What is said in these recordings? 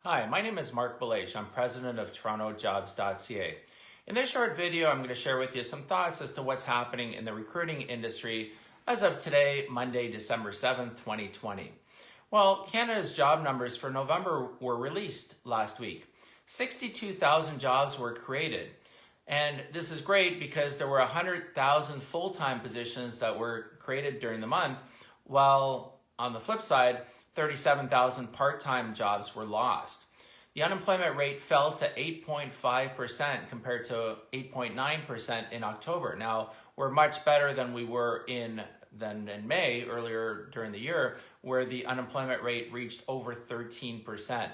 Hi, my name is Marc Belaiche. I'm president of TorontoJobs.ca. In this short video, I'm going to share with you some thoughts as to what's happening in the recruiting industry as of today, Monday, December 7th, 2020. Well, Canada's job numbers for November were released last week. 62,000 jobs were created. And this is great because there were 100,000 full-time positions that were created during the month, while on the flip side, 37,000 part-time jobs were lost. The unemployment rate fell to 8.5% compared to 8.9% in October. Now, we're much better than we were in May, earlier during the year, where the unemployment rate reached over 13%.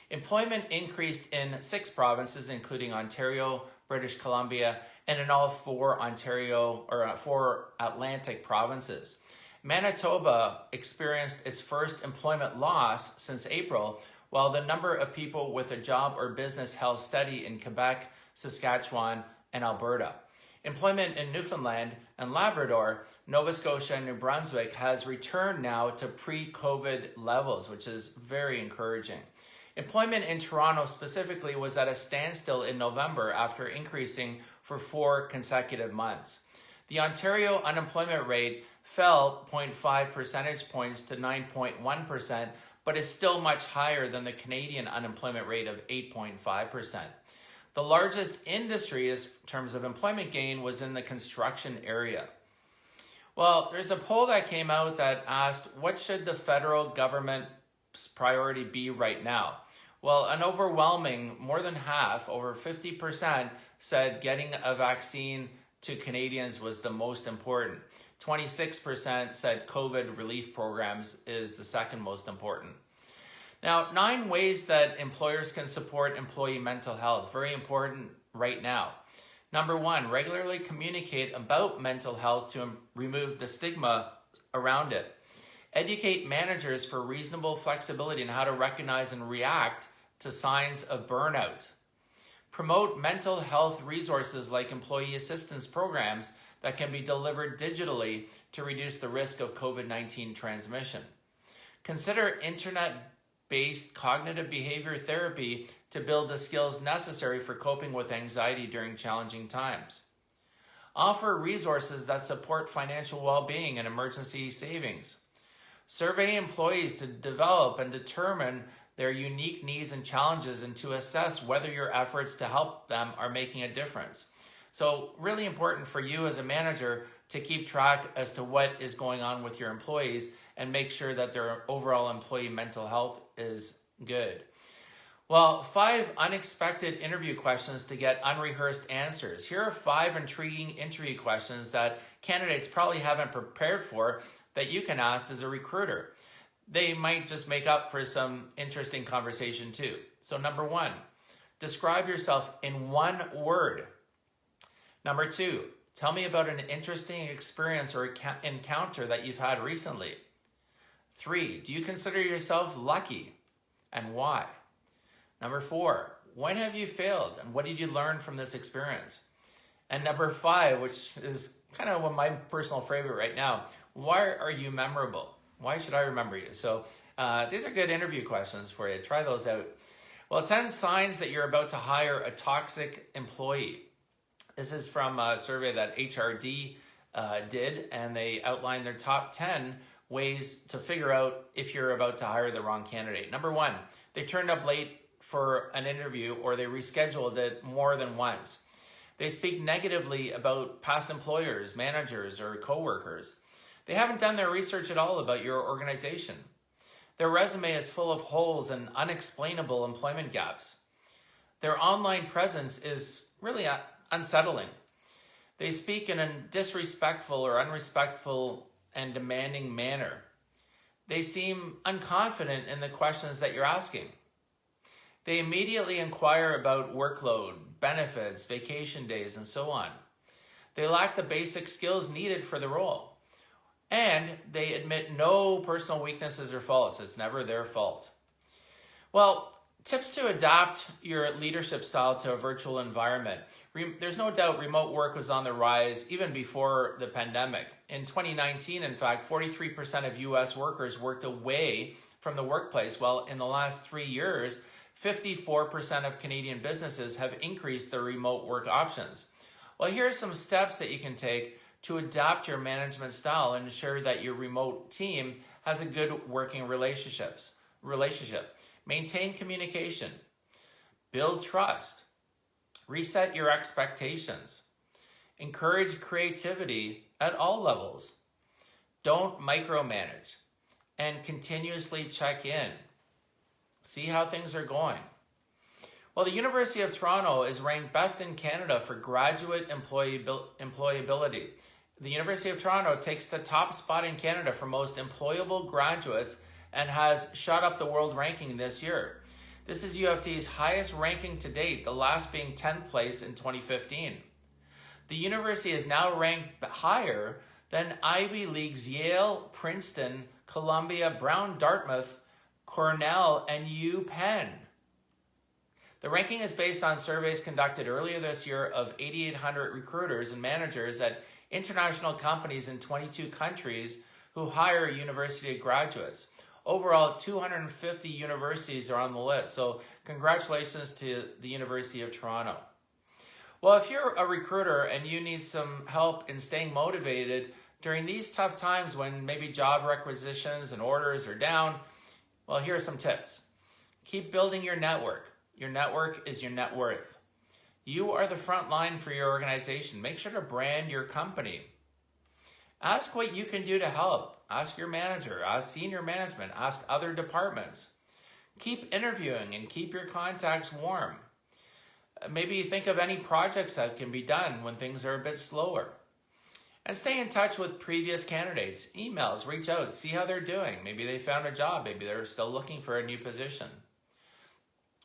Employment increased in 6 provinces, including Ontario, British Columbia, and in all four Atlantic provinces. Manitoba experienced its first employment loss since April, while the number of people with a job or business held steady in Quebec, Saskatchewan, and Alberta. Employment in Newfoundland and Labrador, Nova Scotia, and New Brunswick has returned now to pre-COVID levels, which is very encouraging. Employment in Toronto specifically was at a standstill in November after increasing for 4 consecutive months. The Ontario unemployment rate fell 0.5 percentage points to 9.1%, but is still much higher than the Canadian unemployment rate of 8.5%. The largest industry in terms of employment gain was in the construction area. Well, there's a poll that came out that asked, what should the federal government's priority be right now? Well, an overwhelming, more than half, over 50%, said getting a vaccine to Canadians was the most important. 26% said COVID relief programs is the second most important. Now, 9 ways that employers can support employee mental health, very important right now. Number 1, regularly communicate about mental health to remove the stigma around it. Educate managers for reasonable flexibility in how to recognize and react to signs of burnout. Promote mental health resources like employee assistance programs that can be delivered digitally to reduce the risk of COVID-19 transmission. Consider internet-based cognitive behavior therapy to build the skills necessary for coping with anxiety during challenging times. Offer resources that support financial well-being and emergency savings. Survey employees to develop and determine their unique needs and challenges and to assess whether your efforts to help them are making a difference. So really important for you as a manager to keep track as to what is going on with your employees and make sure that their overall employee mental health is good. Well, 5 unexpected interview questions to get unrehearsed answers. Here are 5 intriguing interview questions that candidates probably haven't prepared for that you can ask as a recruiter. They might just make up for some interesting conversation too. So number 1, describe yourself in 1 word. Number 2, tell me about an interesting experience or encounter that you've had recently. 3, do you consider yourself lucky and why? Number 4, when have you failed and what did you learn from this experience? And number 5, which is kind of one of my personal favorite right now, why are you memorable? Why should I remember you? So these are good interview questions for you. Try those out. Well, 10 signs that you're about to hire a toxic employee. This is from a survey that HRD did, and they outlined their top 10 ways to figure out if you're about to hire the wrong candidate. Number 1, they turned up late for an interview or they rescheduled it more than once. They speak negatively about past employers, managers, or coworkers. They haven't done their research at all about your organization. Their resume is full of holes and unexplainable employment gaps. Their online presence is really unsettling. They speak in a disrespectful or unrespectful and demanding manner. They seem unconfident in the questions that you're asking. They immediately inquire about workload, benefits, vacation days, and so on. They lack the basic skills needed for the role. And they admit no personal weaknesses or faults. It's never their fault. Well, tips to adapt your leadership style to a virtual environment. There's no doubt remote work was on the rise even before the pandemic. In 2019, in fact, 43% of US workers worked away from the workplace, while in the last 3 years, 54% of Canadian businesses have increased their remote work options. Well, here are some steps that you can take to adapt your management style and ensure that your remote team has a good working relationship. Maintain communication. Build trust. Reset your expectations. Encourage creativity at all levels. Don't micromanage. And continuously check in. See how things are going. Well, the University of Toronto is ranked best in Canada for graduate employability. The University of Toronto takes the top spot in Canada for most employable graduates and has shot up the world ranking this year. This is UFT's highest ranking to date, the last being 10th place in 2015. The university is now ranked higher than Ivy League's Yale, Princeton, Columbia, Brown, Dartmouth, Cornell, and UPenn. The ranking is based on surveys conducted earlier this year of 8,800 recruiters and managers at international companies in 22 countries who hire university graduates. Overall, 250 universities are on the list, so congratulations to the University of Toronto. Well, if you're a recruiter and you need some help in staying motivated during these tough times when maybe job requisitions and orders are down, well, here are some tips. Keep building your network. Your network is your net worth. You are the front line for your organization. Make sure to brand your company. Ask what you can do to help. Ask your manager, ask senior management, ask other departments. Keep interviewing and keep your contacts warm. Maybe think of any projects that can be done when things are a bit slower. And stay in touch with previous candidates. Emails, reach out, see how they're doing. Maybe they found a job, maybe they're still looking for a new position.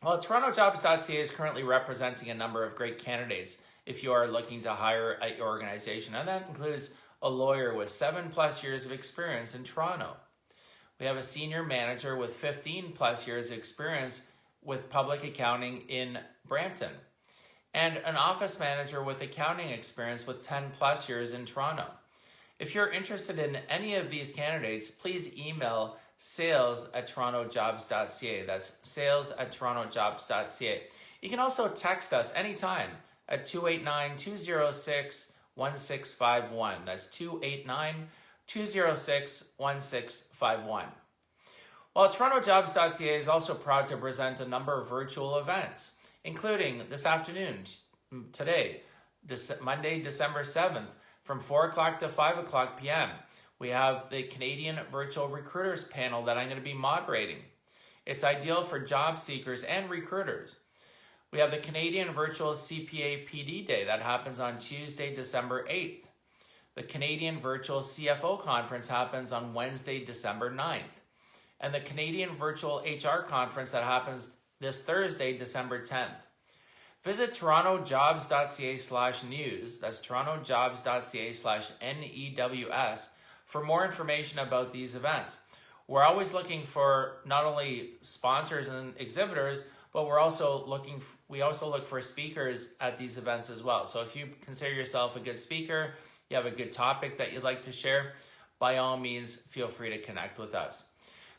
Well, TorontoJobs.ca is currently representing a number of great candidates if you are looking to hire at your organization, and that includes a lawyer with 7+ years of experience in Toronto. We have a senior manager with 15+ years of experience with public accounting in Brampton, and an office manager with accounting experience with 10+ years in Toronto. If you're interested in any of these candidates, please email sales@TorontoJobs.ca. That's sales@TorontoJobs.ca. You can also text us anytime at 289-206-1651. That's 289-206-1651. Well, TorontoJobs.ca is also proud to present a number of virtual events, including this afternoon, today, Monday, December 7th, from 4 o'clock to 5 o'clock p.m. We have the Canadian Virtual Recruiters panel that I'm going to be moderating. It's ideal for job seekers and recruiters. We have the Canadian Virtual CPA PD Day that happens on Tuesday, December 8th. The Canadian Virtual CFO Conference happens on Wednesday, December 9th. And the Canadian Virtual HR Conference that happens this Thursday, December 10th. Visit TorontoJobs.ca/news, that's TorontoJobs.ca/NEWS, for more information about these events. We're always looking for not only sponsors and exhibitors, but we also look for speakers at these events as well. So if you consider yourself a good speaker, you have a good topic that you'd like to share, by all means, feel free to connect with us.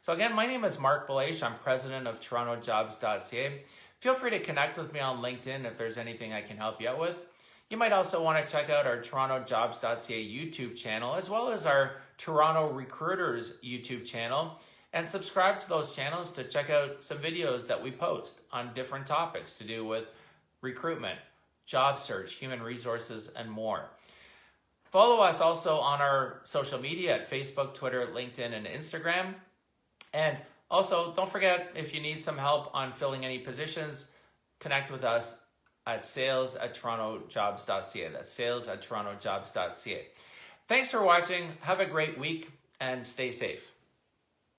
So again, my name is Marc Belaiche. I'm president of TorontoJobs.ca. Feel free to connect with me on LinkedIn if there's anything I can help you out with. You might also want to check out our TorontoJobs.ca YouTube channel, as well as our Toronto Recruiters YouTube channel, and subscribe to those channels to check out some videos that we post on different topics to do with recruitment, job search, human resources, and more. Follow us also on our social media at Facebook, Twitter, LinkedIn, and Instagram. And also, don't forget, if you need some help on filling any positions, connect with us at sales@TorontoJobs.ca. That's sales@TorontoJobs.ca. Thanks for watching. Have a great week and stay safe.